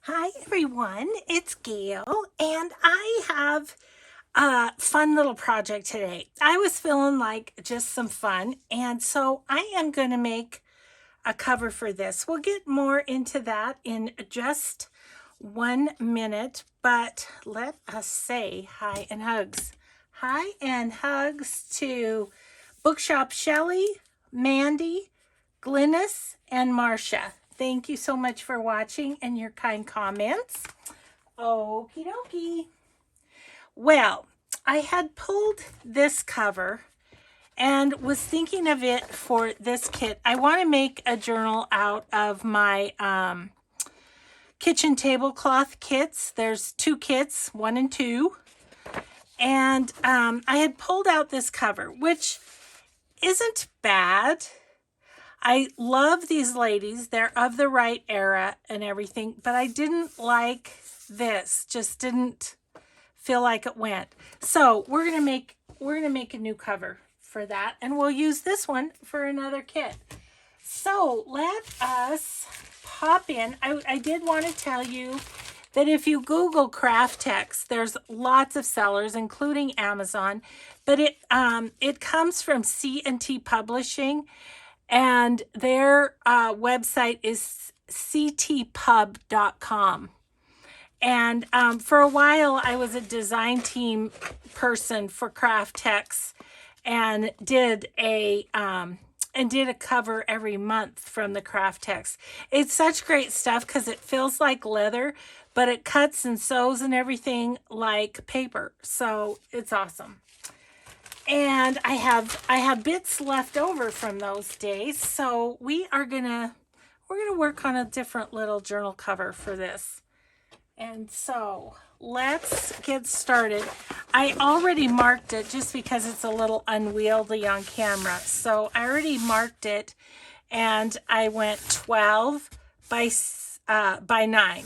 Hi everyone, it's Gail, and I have a fun little project today. I was feeling like just some fun, and so I am going to make a cover for this. We'll get more into that in just 1 minute, but let us say hi and hugs. Hi and hugs to Bookshop Shelley, Mandy, Glynis, and Marcia. Thank you so much for watching and your kind comments. Okie dokie. Well, I had pulled this cover and was thinking of it for this kit. I want to make a journal out of my kitchen tablecloth kits. There's 2 kits, 1 and 2. And I had pulled out this cover, which isn't bad. I love these ladies. They're of the right era and everything, but I didn't like this. Just didn't feel like it went. So we're gonna make a new cover for that, and we'll use this one for another kit. So let us pop in. I did want to tell you that if you Google Kraftex, there's lots of sellers, including Amazon, but it comes from C&T Publishing. And their website is ctpub.com. And for a while, I was a design team person for Kraftex and did a cover every month from the Kraftex. It's such great stuff because it feels like leather, but it cuts and sews and everything like paper. So it's awesome. And I have bits left over from those days, so we're gonna work on a different little journal cover for this. And so let's get started. I already marked it just because it's a little unwieldy on camera. So I already marked it, and I went 12 by 9.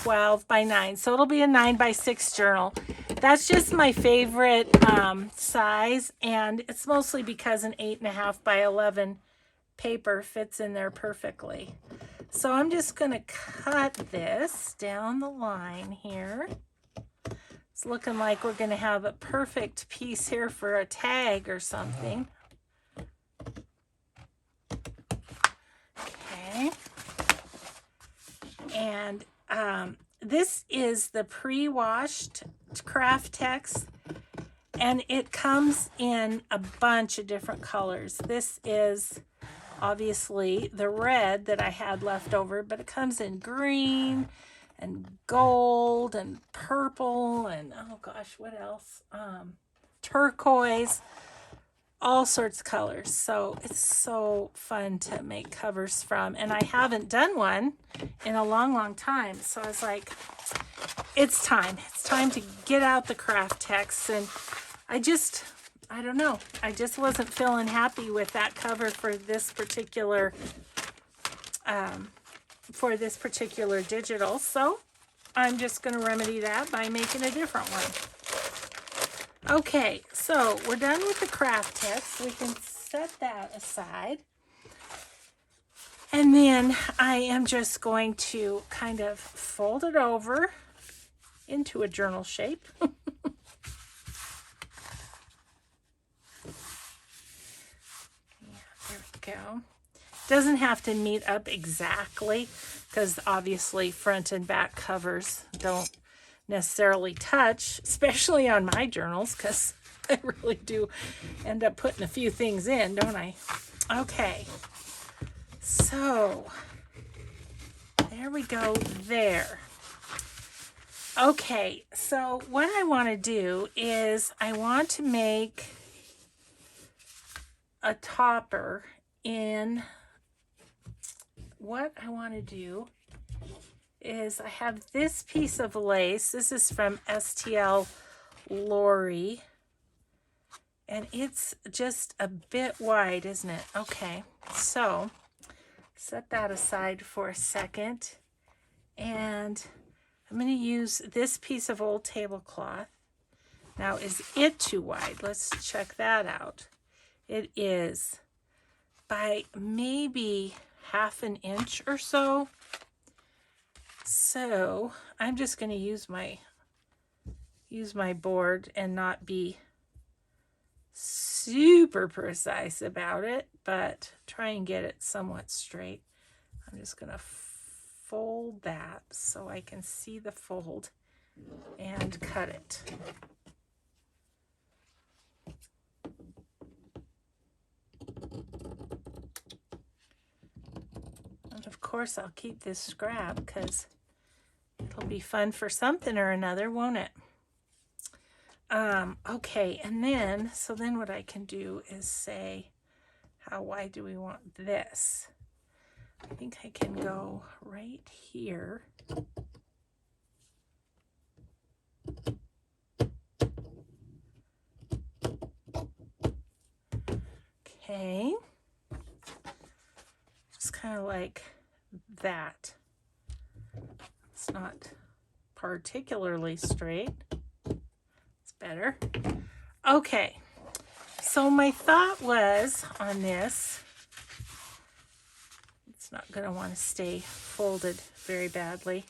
12 by 9, so it'll be a 9 by 6 journal. That's just my favorite size, and it's mostly because an 8.5 by 11 paper fits in there perfectly. So I'm just going to cut this down the line here. It's looking like we're going to have a perfect piece here for a tag or something. Okay. And this is the pre-washed Kraftex, and it comes in a bunch of different colors. This is obviously the red that I had left over, but it comes in green and gold and purple and oh gosh, what else? Turquoise. All sorts of colors. So it's so fun to make covers from, and I haven't done one in a long time. So I was like, it's time to get out the Kraftex. And I don't know, I just wasn't feeling happy with that cover for this particular digital. So I'm just going to remedy that by making a different one. Okay, so we're done with the Kraftex. We can set that aside. And then I am just going to kind of fold it over into a journal shape. Yeah, there we go. Doesn't have to meet up exactly because obviously front and back covers don't necessarily touch, especially on my journals, because I really do end up putting a few things in, don't I? Okay, so there we go there. Okay, so what I want to do is I want to make a topper in what I want to do is I have this piece of lace. This is from STL Lori, and it's just a bit wide, isn't it? Okay, so set that aside for a second, and I'm going to use this piece of old tablecloth. Now, is it too wide? Let's check that out. It is by maybe 1/2 inch or so. So I'm just going to use my board and not be super precise about it, but try and get it somewhat straight. I'm just going to fold that so I can see the fold and cut it. And of course I'll keep this scrap because it'll be fun for something or another, won't it? Okay, and then, so then what I can do is say, how wide do we want this? I think I can go right here. Okay. Just kind of like that. It's not particularly straight. It's better. Okay. So my thought was on this, it's not going to want to stay folded very badly.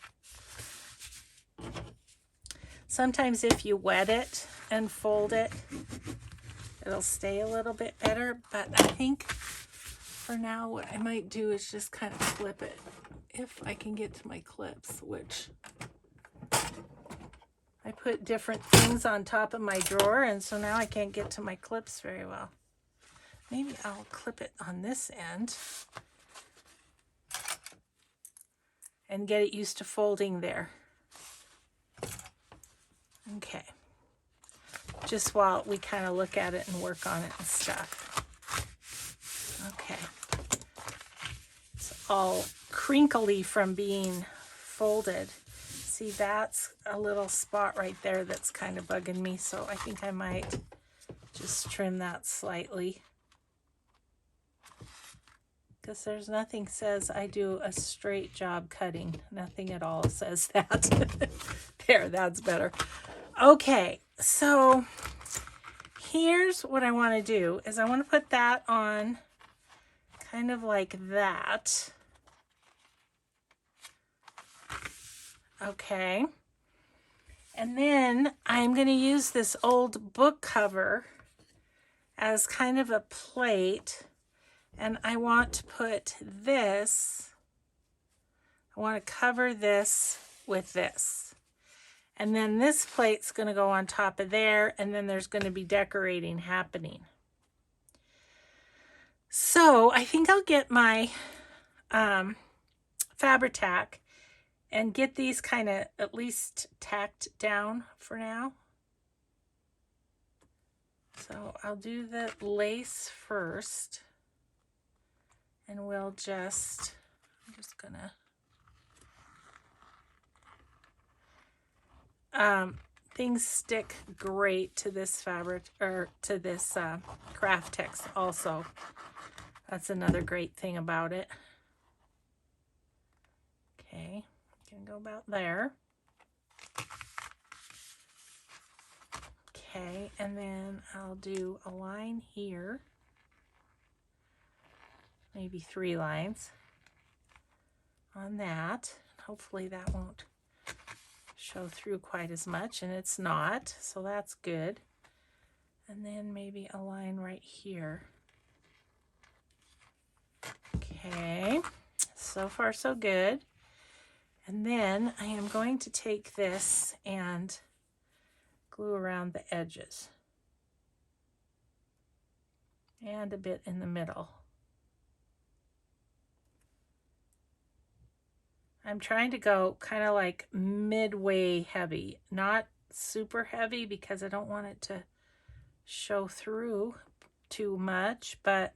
Sometimes if you wet it and fold it, it'll stay a little bit better, but I think for now what I might do is just kind of clip it if I can get to my clips, which I put different things on top of my drawer, and so now I can't get to my clips very well. Maybe I'll clip it on this end and get it used to folding there. Okay. Just while we kind of look at it and work on it and stuff. Okay. It's all crinkly from being folded. See, that's a little spot right there that's kind of bugging me, so I think I might just trim that slightly. Because there's nothing says I do a straight job cutting. Nothing at all says that. There, that's better. Okay, so here's what I want to do is I want to put that on kind of like that. Okay. And then I'm going to use this old book cover as kind of a plate. And I want to put this, I want to cover this with this. And then this plate's going to go on top of there, and then there's going to be decorating happening. So I think I'll get my Fabri-Tac and get these kind of at least tacked down for now. So I'll do the lace first, and we'll just, I'm just gonna, things stick great to this fabric, or to this Kraftex also. That's another great thing about it. Okay, gonna go about there. Okay, and then I'll do a line here. Maybe 3 lines on that. Hopefully that won't show through quite as much, and it's not, so that's good. And then maybe a line right here. Okay, so far so good. And then I am going to take this and glue around the edges and a bit in the middle. I'm trying to go kind of like midway heavy, not super heavy because I don't want it to show through too much, but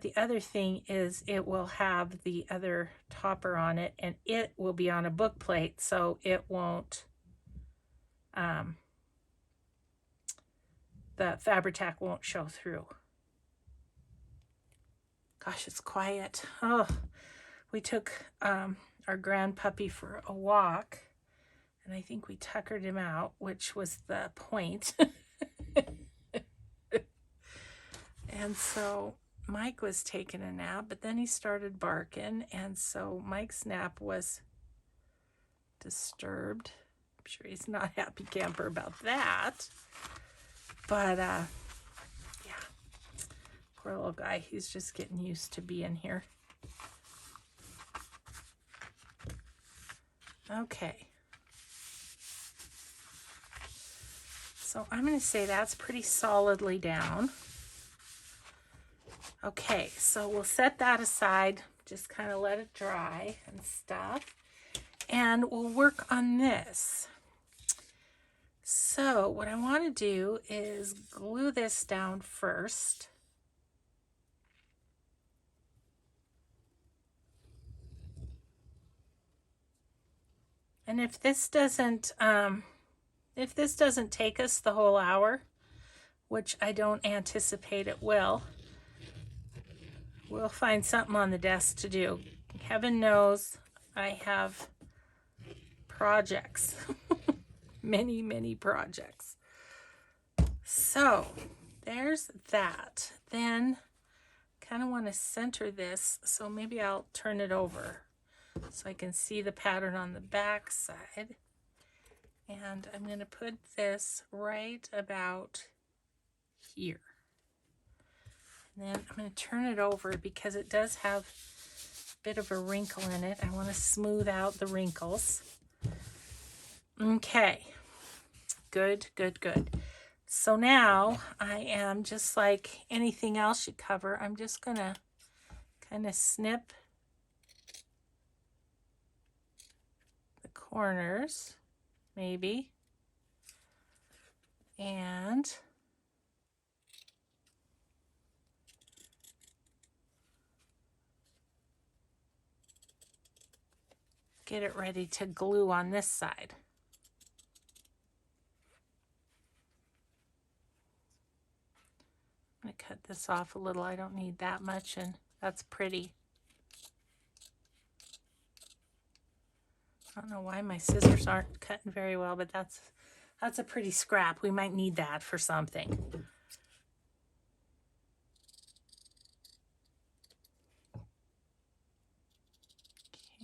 the other thing is it will have the other topper on it, and it will be on a book plate, so it won't, the Fabri-Tac won't show through. Gosh, it's quiet. Oh. We took our grand puppy for a walk, and I think we tuckered him out, which was the point. And so Mike was taking a nap, but then he started barking, and so Mike's nap was disturbed. I'm sure he's not a happy camper about that. But, yeah. Poor little guy. He's just getting used to being here. Okay. So I'm going to say that's pretty solidly down. Okay, so we'll set that aside, just kind of let it dry and stuff, and we'll work on this. So what I want to do is glue this down first. And if this doesn't take us the whole hour, which I don't anticipate it will, we'll find something on the desk to do. Heaven knows I have projects, many, many projects. So there's that. Then kind of want to center this, so maybe I'll turn it over so I can see the pattern on the back side. And I'm going to put this right about here. And then I'm going to turn it over because it does have a bit of a wrinkle in it. I want to smooth out the wrinkles. Okay, good, good, good. So now I am, just like anything else you cover, I'm just going to kind of snip the corners, maybe, and get it ready to glue on this side. I'm going to cut this off a little. I don't need that much, and that's pretty. I don't know why my scissors aren't cutting very well, but that's a pretty scrap. We might need that for something.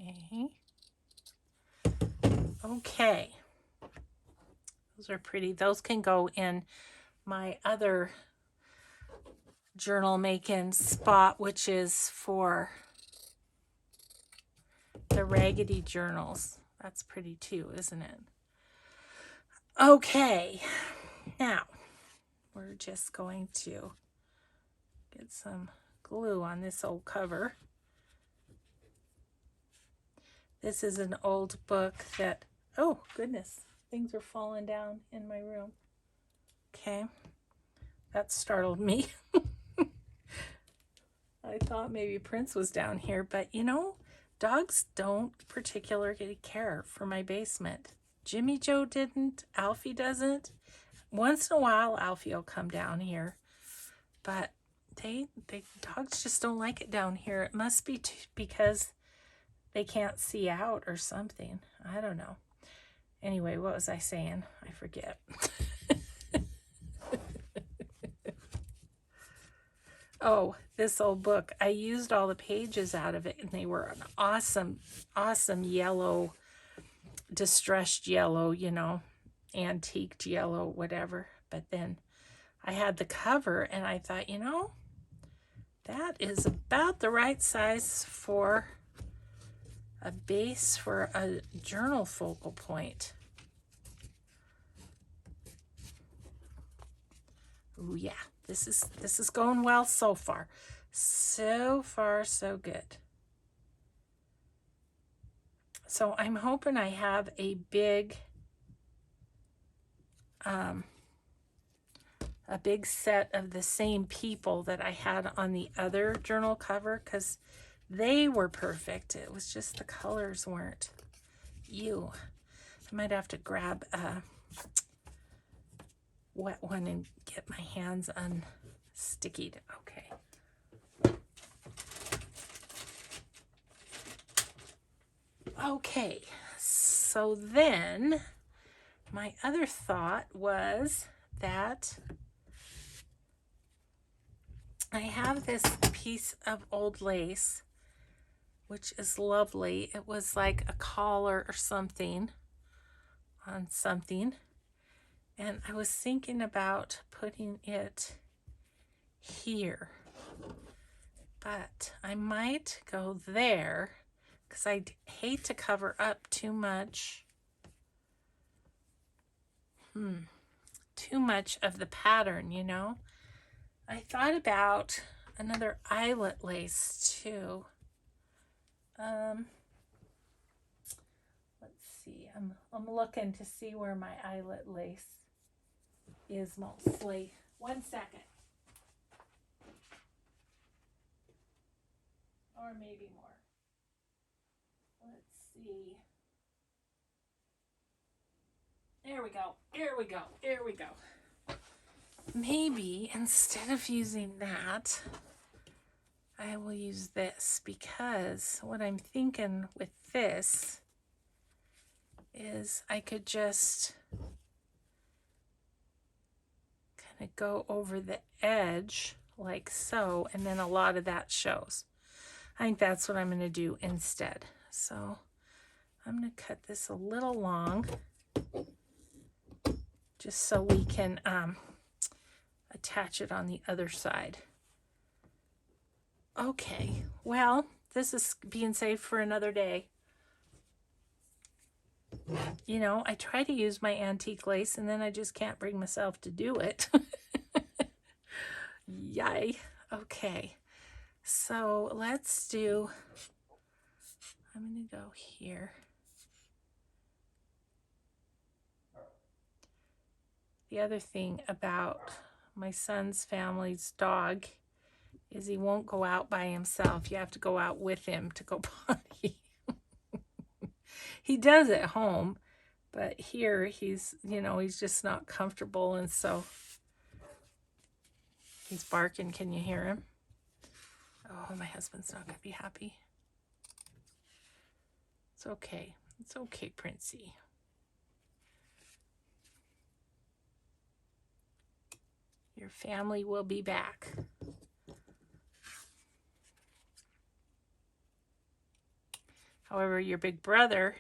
Okay. Okay. Those are pretty. Those can go in my other journal making spot, which is for the raggedy journals. That's pretty too, isn't it? Okay. Now, we're just going to get some glue on this old cover. This is an old book that, oh goodness, things are falling down in my room. Okay, that startled me. I thought maybe Prince was down here, but you know, dogs don't particularly care for my basement. Jimmy Joe didn't, Alfie doesn't. Once in a while, Alfie will come down here, but dogs just don't like it down here. It must be because they can't see out or something. I don't know. Anyway, what was I saying? I forget. Oh, this old book. I used all the pages out of it, and they were an awesome, awesome yellow, distressed yellow, you know, antiqued yellow, whatever. But then I had the cover, and I thought, you know, that is about the right size for a base for a journal focal point. Ooh, yeah, this is going well so far. So far, so good. So I'm hoping I have a big set of the same people that I had on the other journal cover, because they were perfect. It was just the colors weren't. Ew. I might have to grab a wet one and get my hands unstickied. Okay. Okay, so then my other thought was that I have this piece of old lace which is lovely. It was like a collar or something on something. And I was thinking about putting it here, but I might go there because I hate to cover up too much. Too much of the pattern, you know. I thought about another eyelet lace too. Let's see. I'm looking to see where my eyelet lace is mostly. 1 second. Or maybe more. Let's see. There we go. Here we go. Here we go. Maybe instead of using that, I will use this, because what I'm thinking with this is I could just kind of go over the edge like so, and then a lot of that shows. I think that's what I'm going to do instead. So I'm going to cut this a little long just so we can attach it on the other side. Okay, well, this is being saved for another day. You know, I try to use my antique lace and then I just can't bring myself to do it. Yay. Okay, so let's do, I'm going to go here. The other thing about my son's family's dog is he won't go out by himself. You have to go out with him to go potty. He does at home, but here he's, you know, he's just not comfortable, and so he's barking. Can you hear him? Oh, my husband's not going to be happy. It's okay. It's okay, Princey. Your family will be back. However, your big brother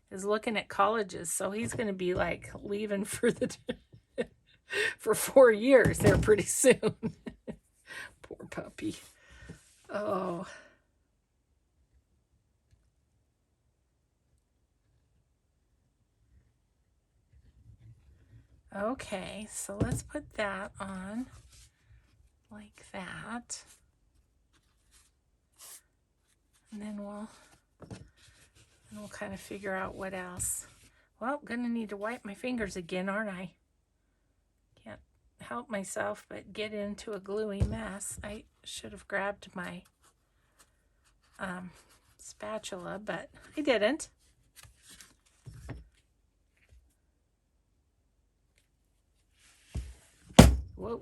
is looking at colleges, so he's going to be like leaving for the for 4 years there pretty soon. Poor puppy. Oh. Okay, so let's put that on like that. And then we'll kind of figure out what else. Well, I'm gonna need to wipe my fingers again, aren't I? Can't help myself but get into a gluey mess. I should have grabbed my spatula, but I didn't. Whoa,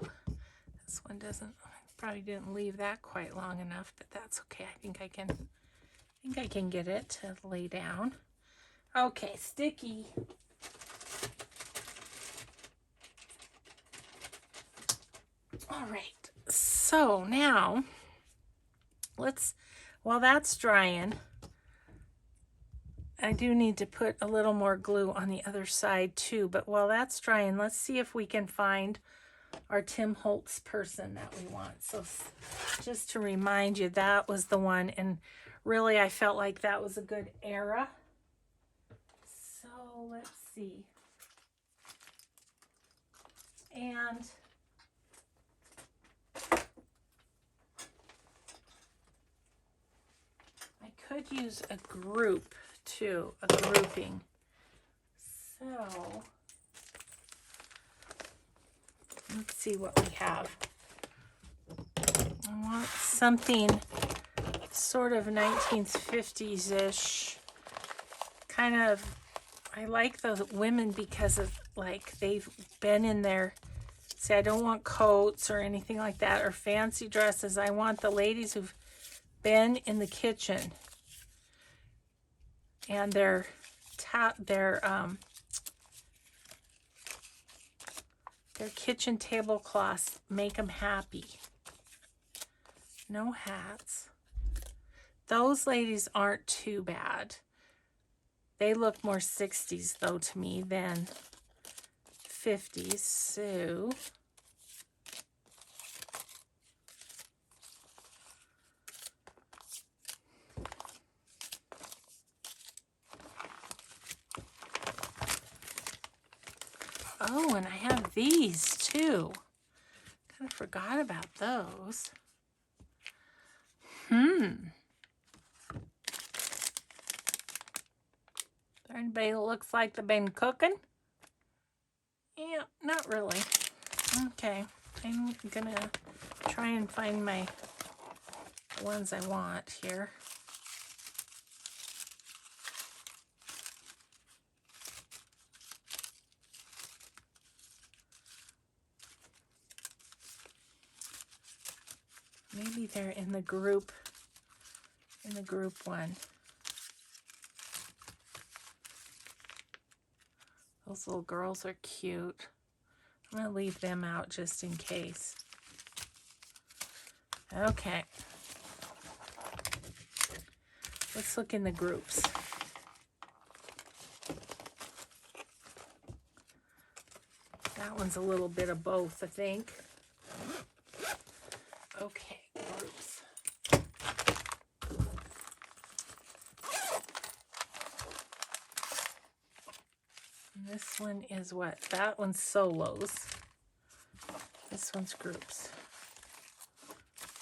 this one doesn't, probably didn't leave that quite long enough, but that's okay. I think I can get it to lay down. Okay, sticky. All right, so now while that's drying, I do need to put a little more glue on the other side too, but while that's drying, let's see if we can find our Tim Holtz person that we want. So just to remind you, that was the one, and really I felt like that was a good era. So let's see. And I could use a group too, a grouping. So let's see what we have. I want something sort of 1950s-ish. Kind of, I like the women because of, like, they've been in their, see, I don't want coats or anything like that or fancy dresses. I want the ladies who've been in the kitchen and their kitchen tablecloths make them happy. No hats. Those ladies aren't too bad. They look more 60s though to me than 50s. So oh, and I have these too. Kind of forgot about those. There anybody that looks like they've been cooking? Yeah, not really. Okay, I'm gonna try and find my ones I want here. Maybe they're in the group one. Those little girls are cute. I'm gonna leave them out just in case. Okay. Let's look in the groups. That one's a little bit of both, I think. Okay, groups. And this one is what? That one's solos. This one's groups.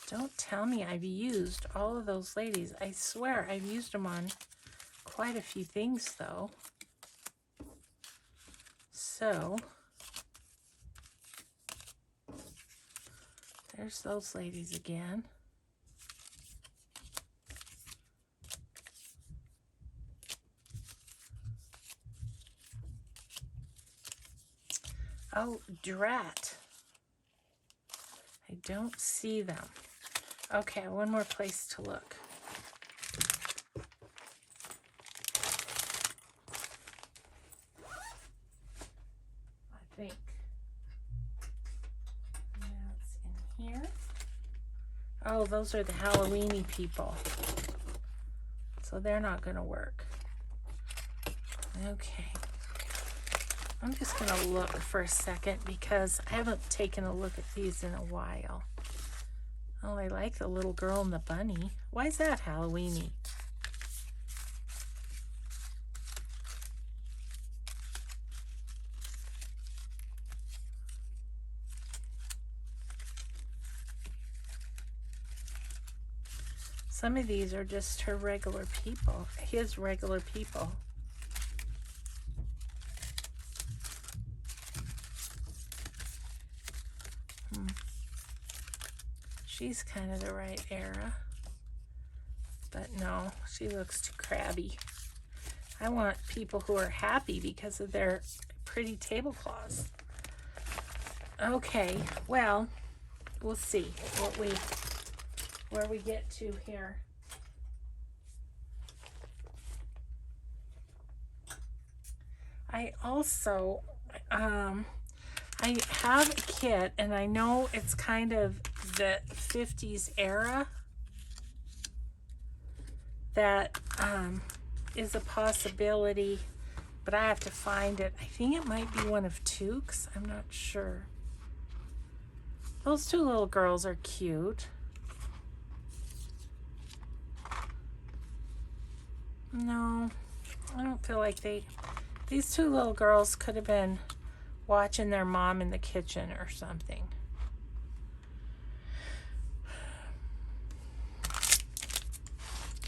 Don't tell me I've used all of those ladies. I swear I've used them on quite a few things though. So there's those ladies again. Oh, drat. I don't see them. Okay, one more place to look. I think that's in here. Oh, those are the Halloween-y people. So they're not going to work. Okay. I'm just going to look for a second because I haven't taken a look at these in a while. Oh, I like the little girl and the bunny. Why is that Halloween-y? Some of these are just her regular people, his regular people. She's kind of the right era, but no, she looks too crabby. I want people who are happy because of their pretty tablecloths. Okay, well, we'll see where we get to here. I also, I have a kit, and I know it's kind of the 50s era that is a possibility, but I have to find it. I think it might be one of Toques. I'm not sure. Those two little girls are cute. No, I don't feel like these two little girls could have been watching their mom in the kitchen or something.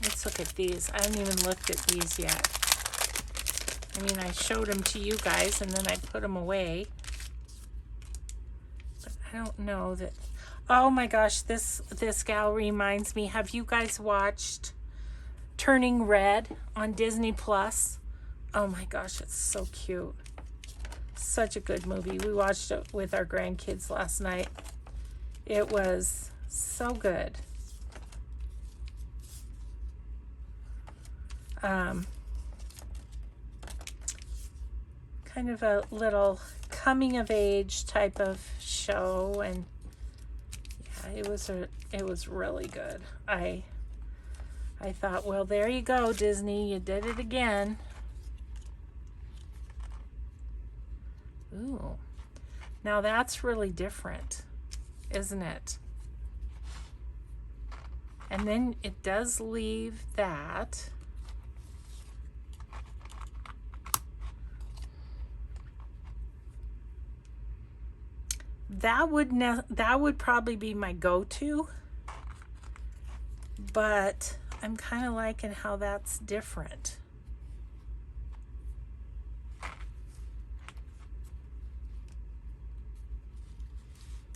Let's look at these. I haven't even looked at these yet. I mean, I showed them to you guys and then I put them away. But I don't know that. Oh my gosh, this gal reminds me. Have you guys watched Turning Red on Disney Plus? Oh my gosh, it's so cute. Such a good movie. We watched it with our grandkids last night. It was so good. Kind of a little coming of age type of show, and yeah, it was really good. I I thought, well, there you go, Disney, you did it again. Ooh, now that's really different, isn't it? And then it does leave that. That would probably be my go-to, but I'm kind of liking how that's different.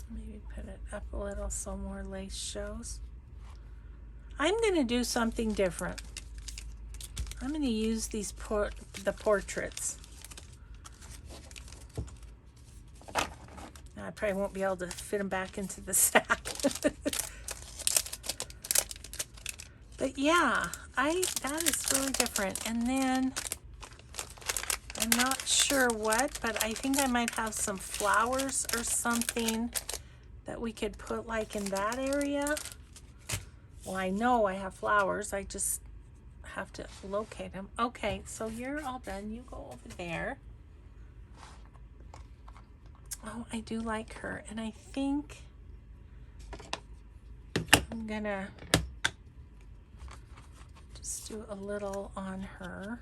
Maybe put it up a little so more lace shows. I'm going to do something different. I'm going to use these the portraits. Now I probably won't be able to fit them back into the sack. But yeah, that is really different. And then I'm not sure what, but I think I might have some flowers or something that we could put like in that area. Well, I know I have flowers. I just have to locate them. Okay, so you're all done. You go over there. Oh, I do like her. And I think I'm gonna just do a little on her.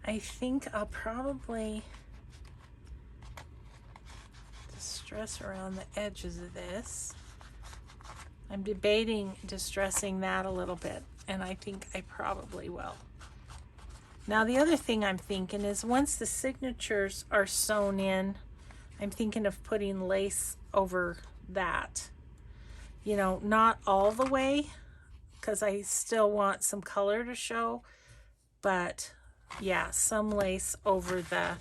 I think I'll probably distress around the edges of this. I'm debating distressing that a little bit, and I think I probably will. Now the other thing I'm thinking is once the signatures are sewn in, I'm thinking of putting lace over that. You know, not all the way, because I still want some color to show, but yeah, some lace over the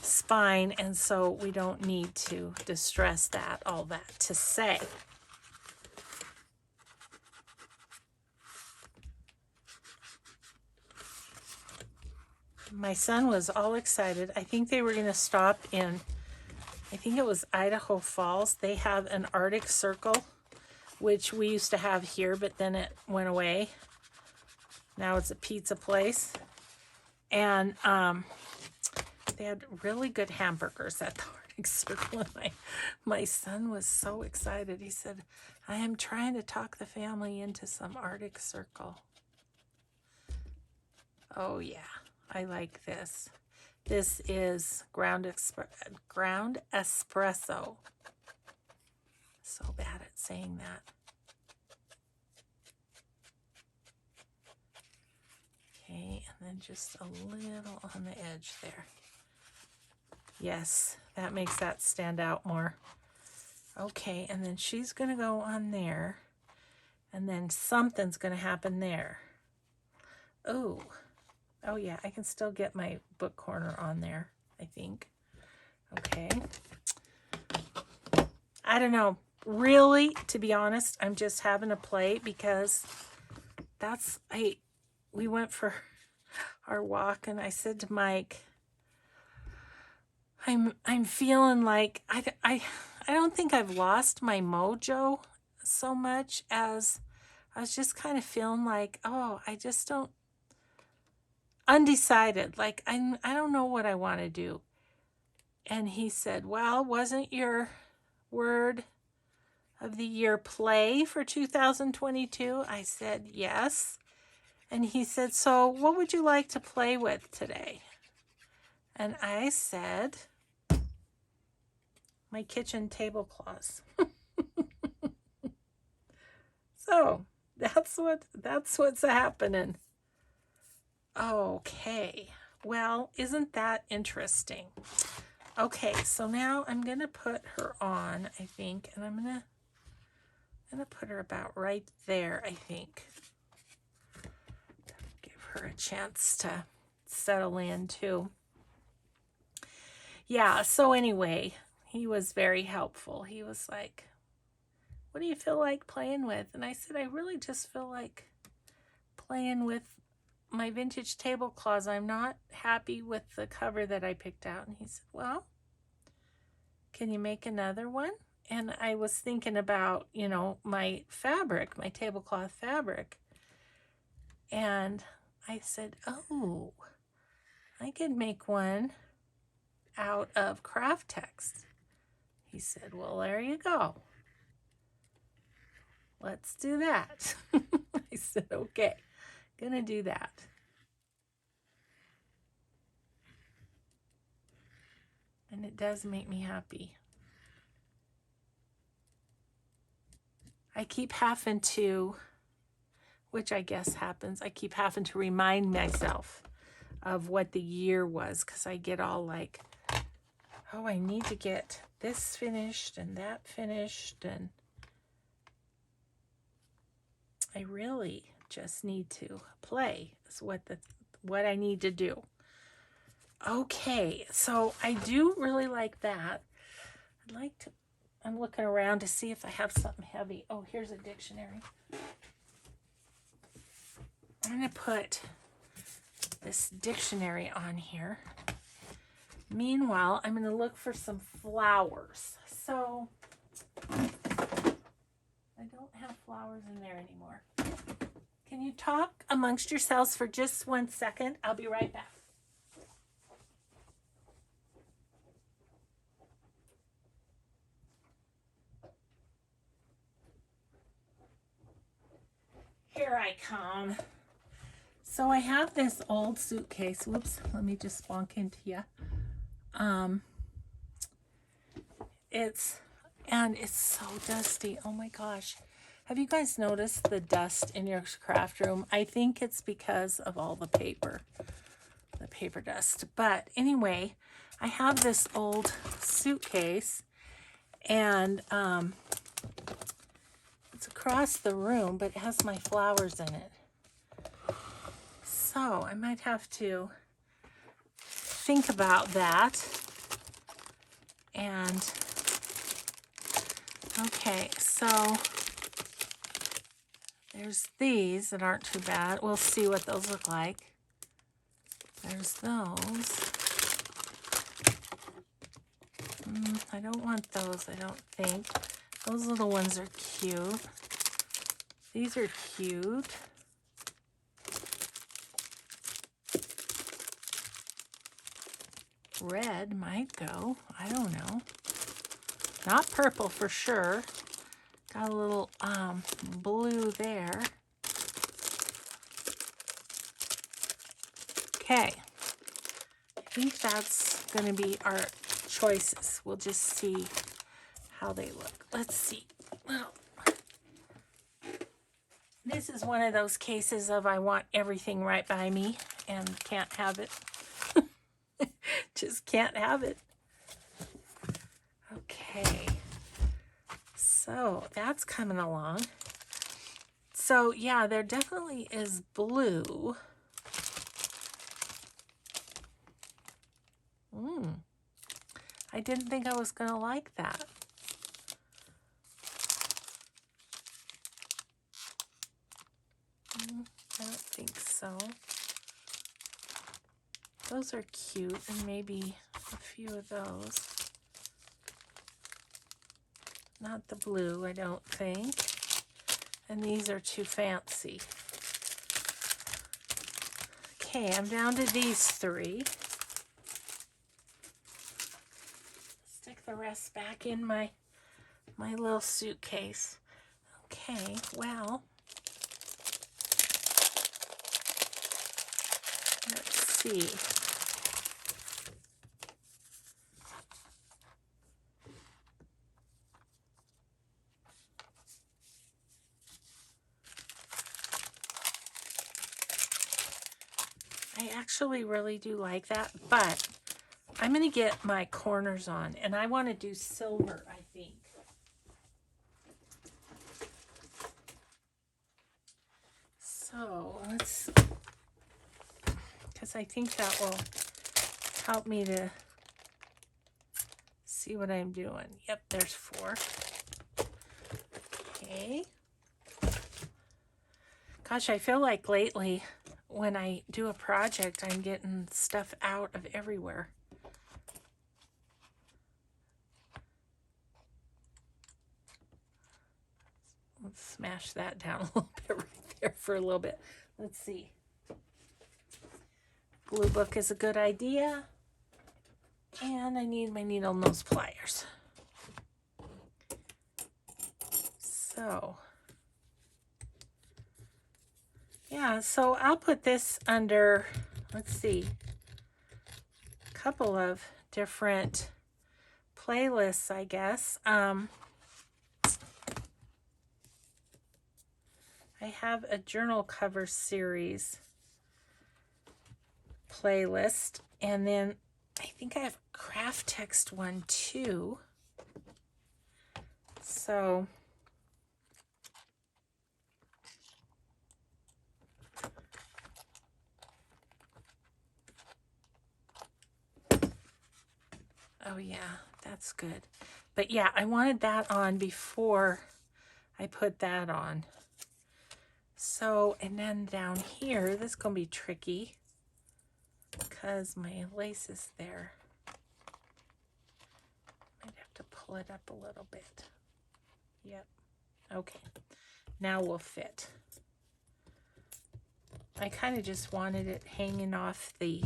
spine, and so we don't need to distress that, all that to say. My son was all excited. I think they were going to stop in, I think it was Idaho Falls. They have an Arctic Circle, which we used to have here, but then it went away. Now it's a pizza place. And they had really good hamburgers at the Arctic Circle. And my son was so excited. He said, I am trying to talk the family into some Arctic Circle. Oh yeah, I like this. This is ground espresso. So bad at saying that. Okay, and then just a little on the edge there. Yes, that makes that stand out more. Okay, and then she's going to go on there, and then something's going to happen there. Oh yeah, I can still get my book corner on there, I think. Okay. I don't know. Really, to be honest, I'm just having to play because we went for our walk, and I said to Mike, I'm feeling like I don't think I've lost my mojo so much as I was just kind of feeling like, oh, I just don't, undecided, like I don't know what I want to do. And he said, well, wasn't your word of the year play for 2022? I said, yes. And he said, so what would you like to play with today? And I said, my kitchen tablecloths. So that's what's happening. Okay, well, isn't that interesting? Okay, so now I'm gonna put her on, I think, and I'm gonna put her about right there, I think. Give her a chance to settle in too. Yeah, so anyway, he was very helpful. He was like, what do you feel like playing with? And I said, I really just feel like playing with my vintage tablecloths. I'm not happy with the cover that I picked out. And he said, well, can you make another one? And I was thinking about, you know, my fabric, my tablecloth fabric. And I said, oh, I could make one out of Kraftex. He said, well, there you go. Let's do that. I said, okay, gonna do that. And it does make me happy. I keep having to, which I guess happens, I keep having to remind myself of what the year was, because I get all like, oh, I need to get this finished and that finished, and I really just need to play is what I need to do. Okay, so I do really like that. I'd like to, I'm looking around to see if I have something heavy. Oh, here's a dictionary. I'm going to put this dictionary on here. Meanwhile, I'm going to look for some flowers. So, I don't have flowers in there anymore. Can you talk amongst yourselves for just 1 second? I'll be right back. Here I come. So I have this old suitcase. Whoops, let me just bonk into you. It's so dusty. Oh my gosh. Have you guys noticed the dust in your craft room? I think it's because of all the paper dust. But anyway, I have this old suitcase, and it's across the room, but it has my flowers in it. So I might have to think about that. And okay, so there's these that aren't too bad. We'll see what those look like. There's those. I don't want those, I don't think. Those little ones are cute. These are cute. Red might go. I don't know. Not purple for sure. Got a little blue there. Okay. I think that's going to be our choices. We'll just see how they look. Let's see. Well, this is one of those cases of I want everything right by me and can't have it. Just can't have it. Okay. So that's coming along. So yeah, there definitely is blue. I didn't think I was going to like that. I don't think so. Those are cute, and maybe a few of those. Not the blue, I don't think. And these are too fancy. Okay, I'm down to these three. Stick the rest back in my little suitcase. Okay, well, let's see. I actually really do like that, but I'm going to get my corners on, and I want to do silver, I think. So let's, because I think that will help me to see what I'm doing. Yep, there's 4. Okay. Gosh, I feel like lately when I do a project, I'm getting stuff out of everywhere. Let's smash that down a little bit right there for a little bit. Let's see. Blue book is a good idea. And I need my needle nose pliers. So, yeah, so I'll put this under, let's see, a couple of different playlists, I guess. I have a journal cover series playlist, and then I think I have a Kraftex one too. So oh yeah, that's good. But yeah, I wanted that on before I put that on. So, and then down here, this is going to be tricky because my lace is there. Might have to pull it up a little bit. Yep. Okay. Now we'll fit. I kind of just wanted it hanging off the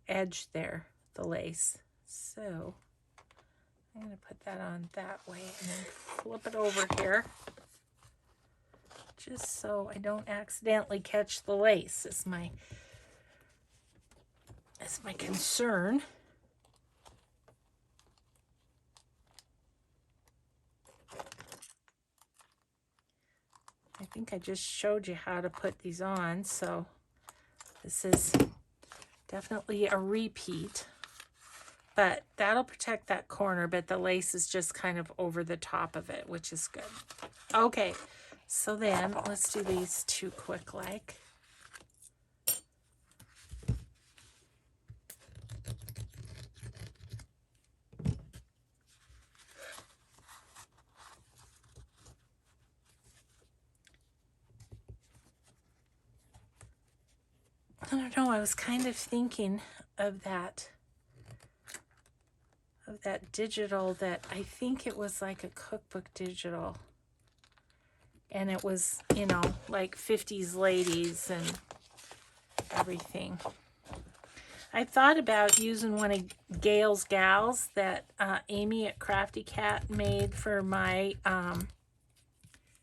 edge there, the lace. So I'm going to put that on that way and then flip it over here. Just so I don't accidentally catch the lace is my concern. I think I just showed you how to put these on, so this is definitely a repeat. But that'll protect that corner, but the lace is just kind of over the top of it, which is good. Okay, so then let's do these two quick like. I don't know, I was kind of thinking of that digital that I think it was like a cookbook digital. And it was, you know, like 50s ladies and everything. I thought about using one of Gail's gals that Amy at Crafty Cat made for my,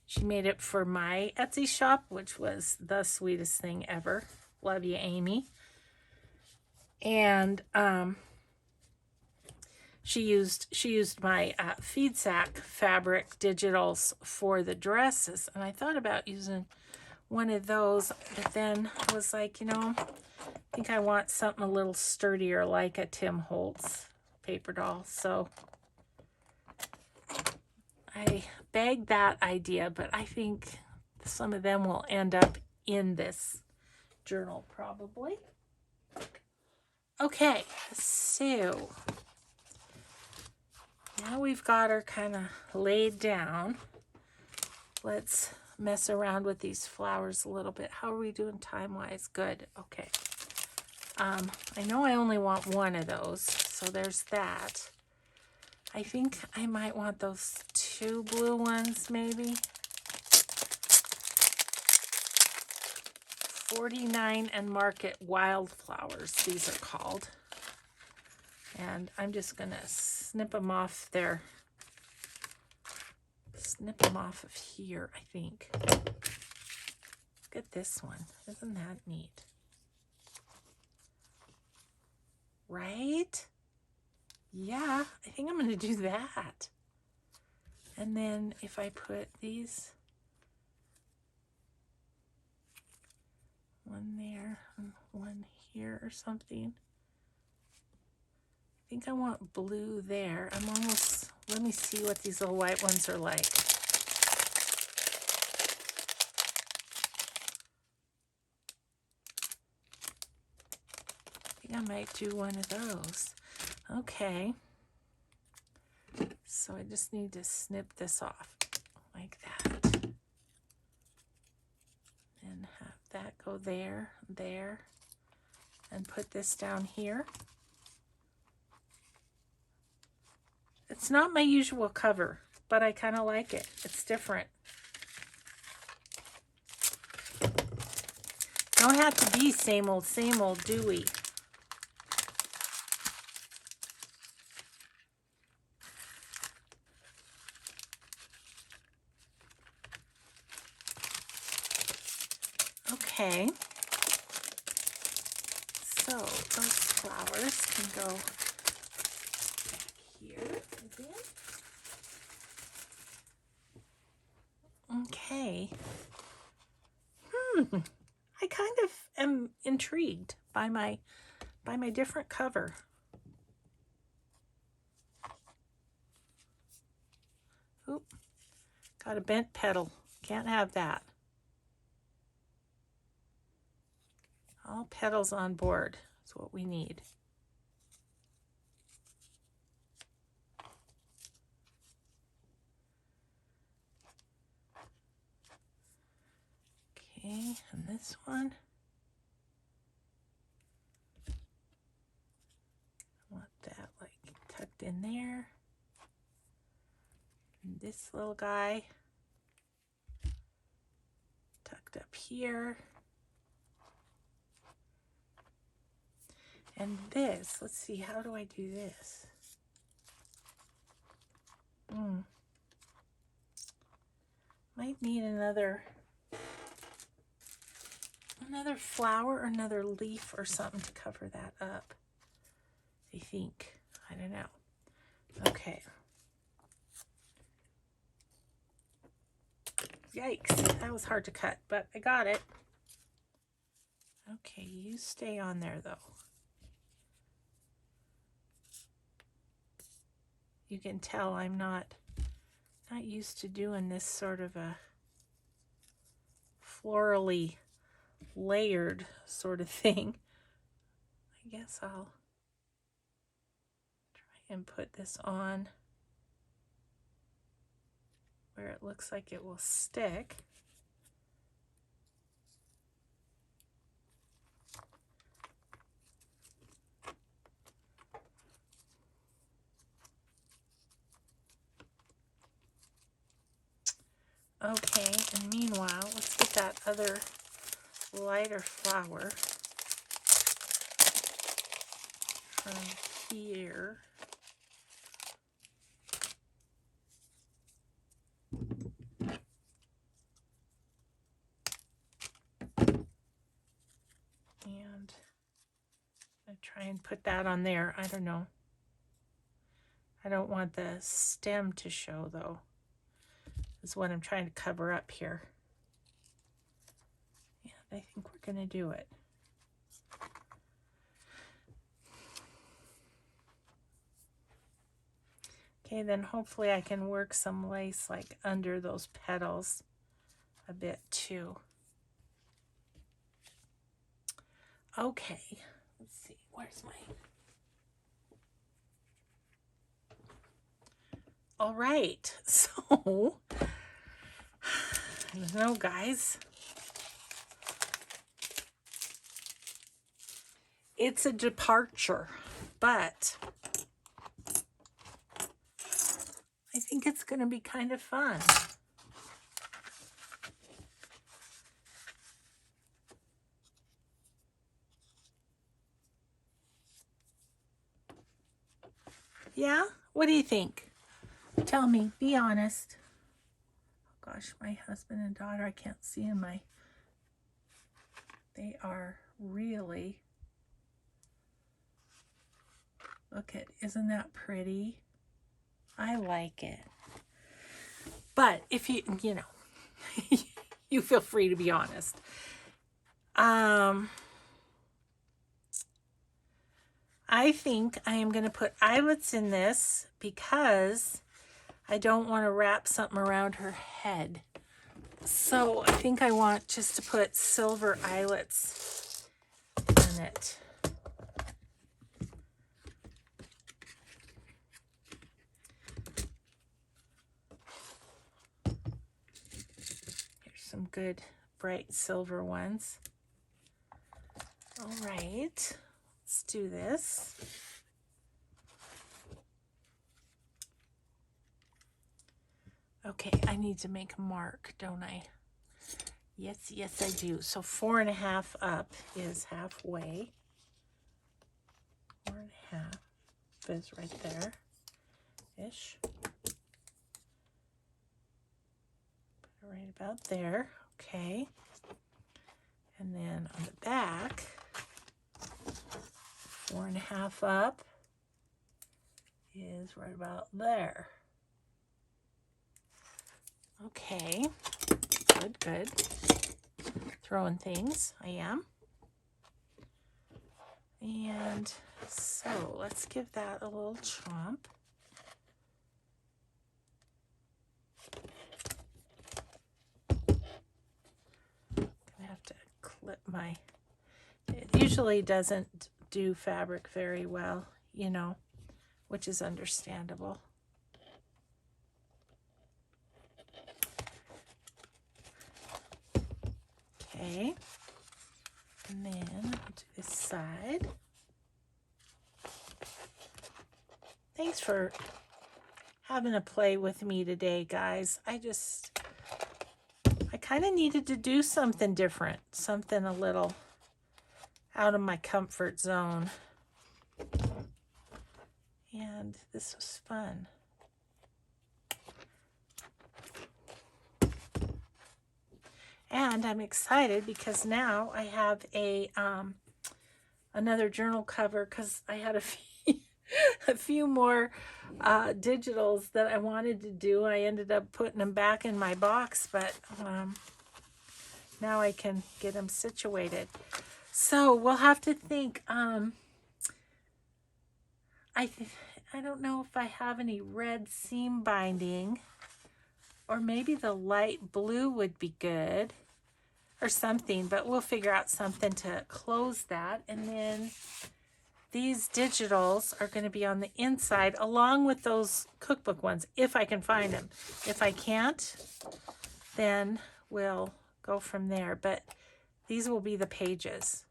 she made it for my Etsy shop, which was the sweetest thing ever. Love you, Amy. And she used my feed sack fabric digitals for the dresses, and I thought about using one of those, but then I was like, you know, I think I want something a little sturdier like a Tim Holtz paper doll. So I bagged that idea, but I think some of them will end up in this journal probably. Okay, so now we've got her kind of laid down. Let's mess around with these flowers a little bit. How are we doing time-wise? Good. Okay. I know I only want one of those, so there's that. I think I might want those two blue ones, maybe. 49 and Market Wildflowers, these are called. And I'm just going to snip them off there. Snip them off of here, I think. Look at this one. Isn't that neat? Right? Yeah, I think I'm going to do that. And then if I put these, one there and one here or something. I think I want blue there. I'm almost, let me see what these little white ones are like. I think I might do one of those. Okay. So I just need to snip this off like that. And that go there, there, and put this down here. It's not my usual cover, but I kind of like it. It's different. Don't have to be same old, Dewey. Okay. So those flowers can go back here again. Okay. I kind of am intrigued by my different cover. Oop. Got a bent petal. Can't have that. All petals on board is what we need. Okay, and this one. I want that like tucked in there. And this little guy tucked up here. And this, let's see, how do I do this? Might need another flower or another leaf or something to cover that up. I think. I don't know. Okay. Yikes, that was hard to cut, but I got it. Okay, you stay on there though. You can tell I'm not used to doing this sort of a florally layered sort of thing. I guess I'll try and put this on where it looks like it will stick. Okay, and meanwhile, let's get that other lighter flower from here. And I try and put that on there. I don't know. I don't want the stem to show though. Is what I'm trying to cover up here. And I think we're going to do it. Okay, then hopefully I can work some lace like under those petals a bit too. Okay, let's see, where's my... All right, so, I don't know, guys. It's a departure, but I think it's going to be kind of fun. Yeah? What do you think? Tell me, be honest. Oh gosh, my husband and daughter, I can't see in my... They are really... Look at, isn't that pretty? I like it. But if you know, you feel free to be honest. I think I am going to put eyelets in this because I don't want to wrap something around her head. So I think I want just to put silver eyelets in it. Here's some good bright silver ones. All right, let's do this. Okay, I need to make a mark, don't I? Yes, yes, I do. So 4.5 up is halfway. 4.5 is right there, ish. Put it right about there. Okay. And then on the back, 4.5 up is right about there. Okay, good, good. Throwing things, I am. And so let's give that a little chomp. I have to clip my, it usually doesn't do fabric very well, you know, which is understandable. Okay, and then I'll do this side. Thanks for having a play with me today, guys. I kind of needed to do something different, something a little out of my comfort zone. And this was fun. And I'm excited because now I have a another journal cover, because I had a few more digitals that I wanted to do. I ended up putting them back in my box, but now I can get them situated. So we'll have to think. I don't know if I have any red seam binding, or maybe the light blue would be good, or something, but we'll figure out something to close that. And then these digitals are going to be on the inside along with those cookbook ones, if I can find them. If I can't, then we'll go from there. But these will be the pages.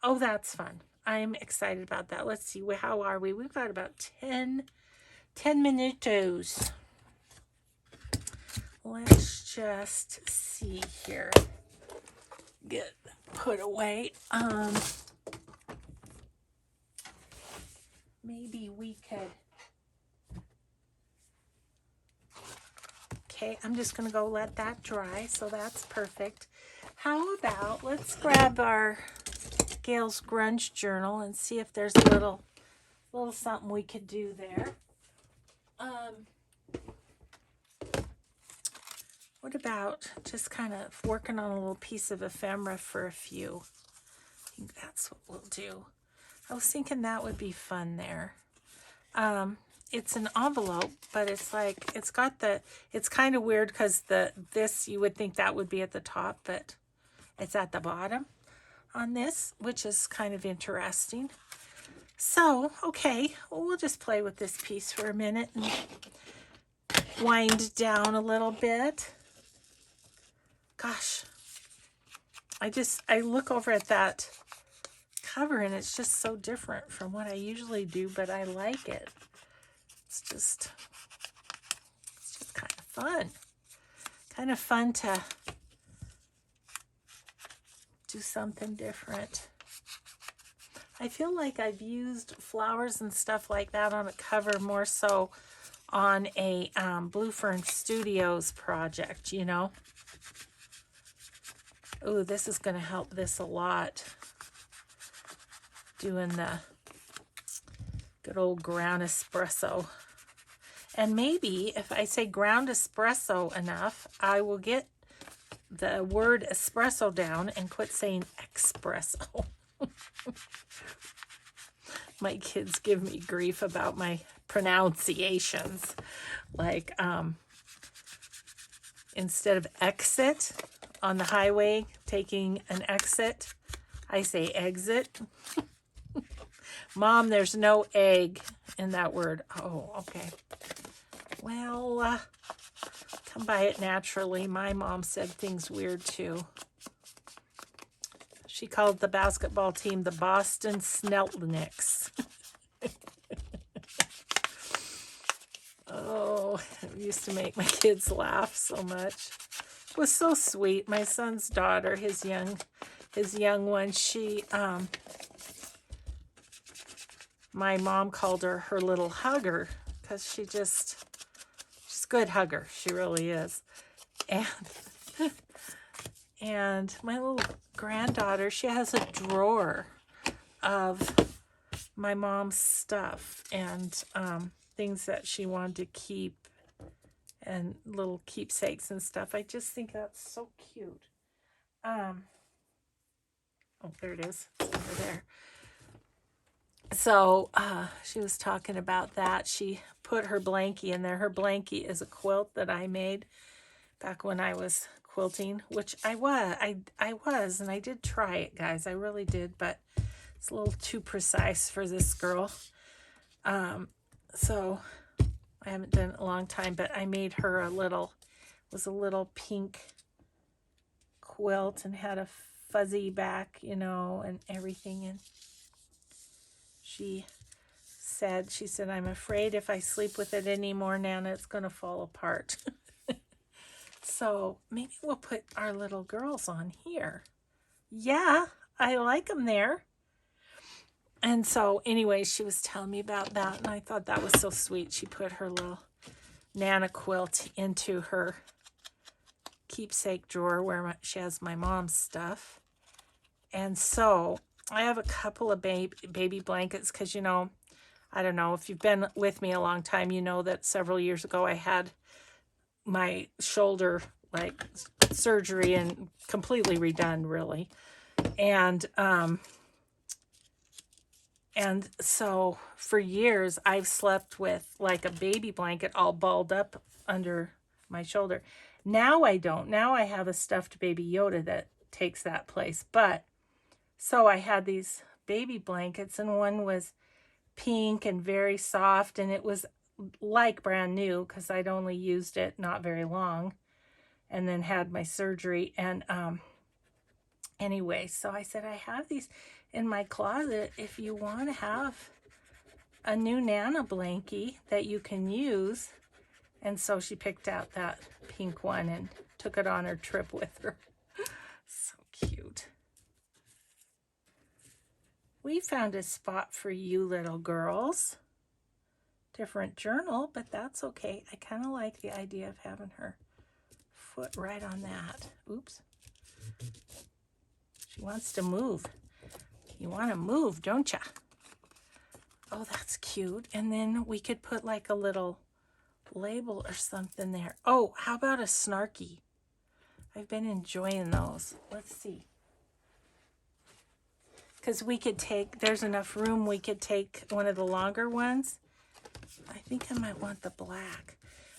Oh, that's fun. I'm excited about that. Let's see, how are we? We've got about 10 minutos. Let's just see here. Get put away. Maybe we could. Okay, I'm just going to go let that dry, so that's perfect. How about, let's grab our Gail's Grunge Journal and see if there's a little something we could do there. What about just kind of working on a little piece of ephemera for a few? I think that's what we'll do. I was thinking that would be fun there. It's an envelope, but it's like, it's kind of weird because this, you would think that would be at the top, but it's at the bottom on this, which is kind of interesting. So, okay, well, we'll just play with this piece for a minute and wind down a little bit. Gosh, I look over at that cover and it's just so different from what I usually do, but I like it. It's just kind of fun. Kind of fun to do something different. I feel like I've used flowers and stuff like that on a cover more so on a Blue Fern Studios project, you know. Oh, this is going to help this a lot. Doing the good old ground espresso. And maybe if I say ground espresso enough, I will get the word espresso down and quit saying espresso. My kids give me grief about my pronunciations. Like, instead of exit on the highway, taking an exit, I say exit. Mom, there's no egg in that word. Oh, okay. Well, come by it naturally. My mom said things weird too. she called the basketball team the Boston Sneltnicks. Oh, it used to make my kids laugh so much. It was so sweet. My son's daughter, his young one, she, my mom called her little hugger because she's a good hugger. She really is. And my little granddaughter, she has a drawer of my mom's stuff and things that she wanted to keep and little keepsakes and stuff. I just think that's so cute. Oh, there it is. It's over there. So she was talking about that. She put her Blankie in there. Her Blankie is a quilt that I made back when I was quilting, which I was, and I did try it, guys. I really did, but it's a little too precise for this girl. So I haven't done it in a long time, but I made her a little pink quilt and had a fuzzy back, you know, and everything. And she said, I'm afraid if I sleep with it anymore, Nana, it's going to fall apart. So maybe we'll put our little girls on here. Yeah, I like them there. And so anyway, she was telling me about that, and I thought that was so sweet. She put her little Nana quilt into her keepsake drawer where she has my mom's stuff. And so I have a couple of baby blankets because, you know, I don't know, if you've been with me a long time, you know that several years ago I had my shoulder like surgery and completely redone, really. And so for years I've slept with like a baby blanket all balled up under my shoulder. Now I don't. Now I have a stuffed baby Yoda that takes that place. But so I had these baby blankets, and one was pink and very soft, and it was like brand new because I'd only used it not very long and then had my surgery. And anyway, so I said, I have these in my closet if you want to have a new Nana blankie that you can use. And so she picked out that pink one and took it on her trip with her. So cute. We found a spot for you little girls. Different journal, but that's okay. I kind of like the idea of having her foot right on that. Oops. She wants to move. You want to move, don't ya? Oh, that's cute. And then we could put like a little label or something there. Oh, how about a snarky? I've been enjoying those. Let's see. Because we could take, there's enough room, we could take one of the longer ones. I think I might want the black.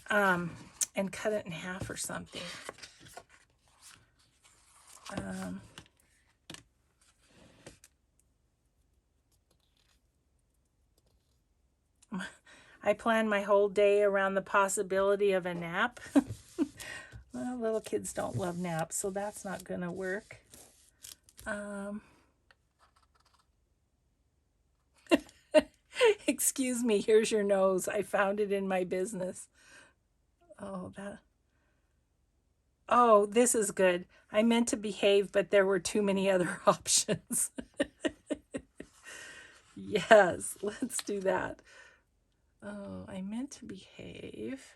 And cut it in half or something. I plan my whole day around the possibility of a nap. Well, little kids don't love naps, so that's not going to work. Excuse me, here's your nose. I found it in my business. Oh, this is good. I meant to behave, but there were too many other options. Yes, let's do that. Oh, I meant to behave,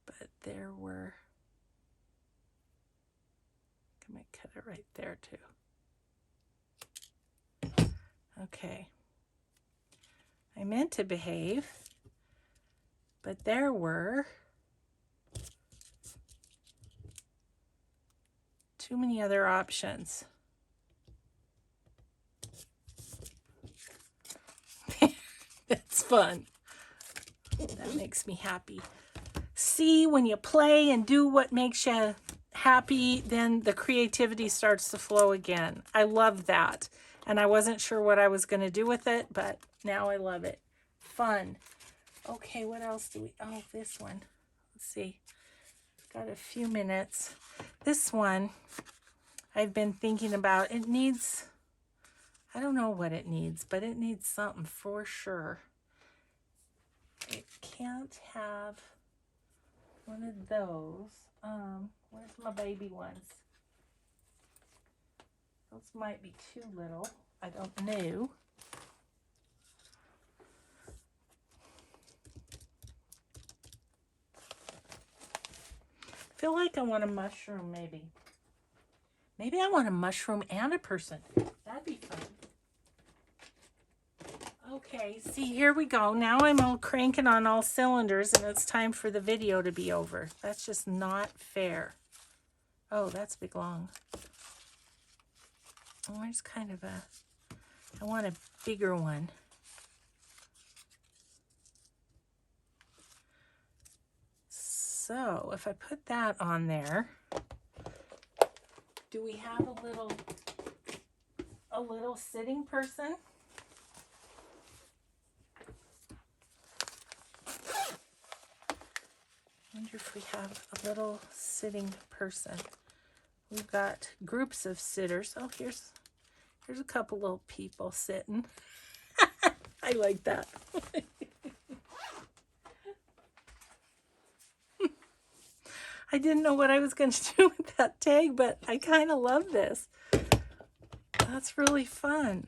but there were, I might cut it right there too. Okay. I meant to behave, but there were too many other options. That's fun. That makes me happy. See, when you play and do what makes you happy, then the creativity starts to flow again. I love that. And I wasn't sure what I was going to do with it, but now I love it. Fun. Okay, what else do we... Oh, this one. Let's see. got a few minutes. This one I've been thinking about. It needs, I don't know what it needs, but it needs something for sure. It can't have one of those. Where's my baby ones? Those might be too little. I don't know. I feel like I want a mushroom, maybe. Maybe I want a mushroom and a person. That'd be fun. Okay, see, here we go. Now I'm all cranking on all cylinders, and it's time for the video to be over. That's just not fair. Oh, that's big long. Oh, there's kind of a, I want a bigger one. So if I put that on there, do we have a little sitting person? I wonder if we have a little sitting person. We've got groups of sitters. Oh, here's a couple little people sitting. I like that. I didn't know what I was going to do with that tag, but I kind of love this. That's really fun.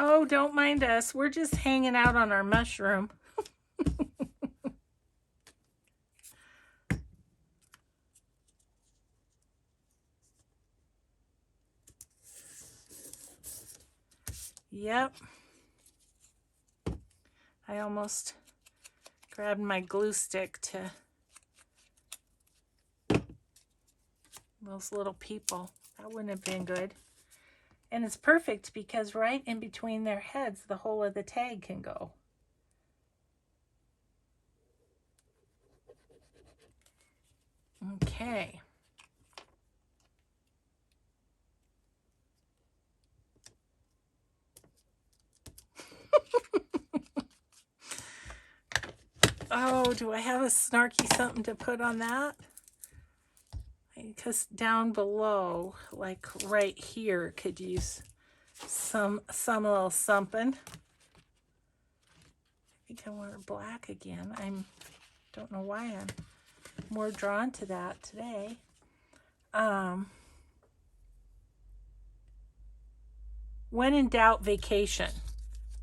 Oh, don't mind us. We're just hanging out on our mushroom. Yep. I almost grabbed my glue stick to those little people. That wouldn't have been good. And it's perfect because right in between their heads, the whole of the tag can go. Okay. Oh, do I have a snarky something to put on that? Because down below, like right here, could use some little something. I think I want black again. Don't know why I'm more drawn to that today. When in doubt, vacation.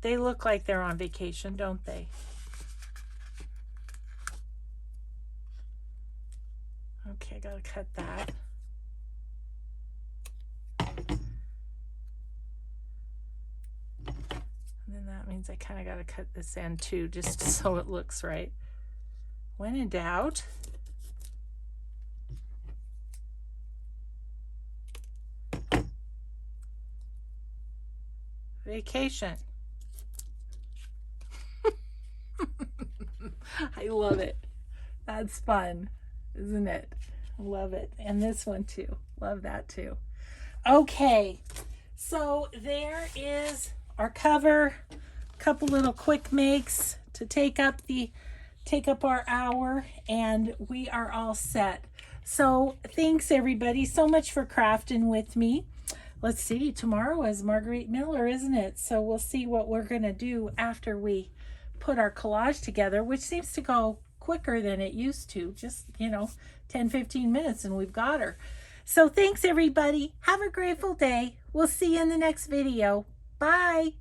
They look like they're on vacation, don't they? Okay, I gotta cut that. And then that means I kind of gotta cut this end too, just so it looks right. When in doubt. Vacation. I love it. That's fun, isn't it? Love it. And this one too. Love that too. Okay, so there is our cover. A couple little quick makes to take up our hour, and we are all set. So thanks everybody so much for crafting with me. Let's see, tomorrow is Marguerite Miller, isn't it? So we'll see what we're gonna do after we put our collage together, which seems to go quicker than it used to. Just, 10-15 minutes and we've got her. So thanks everybody. Have a grateful day. We'll see you in the next video. Bye.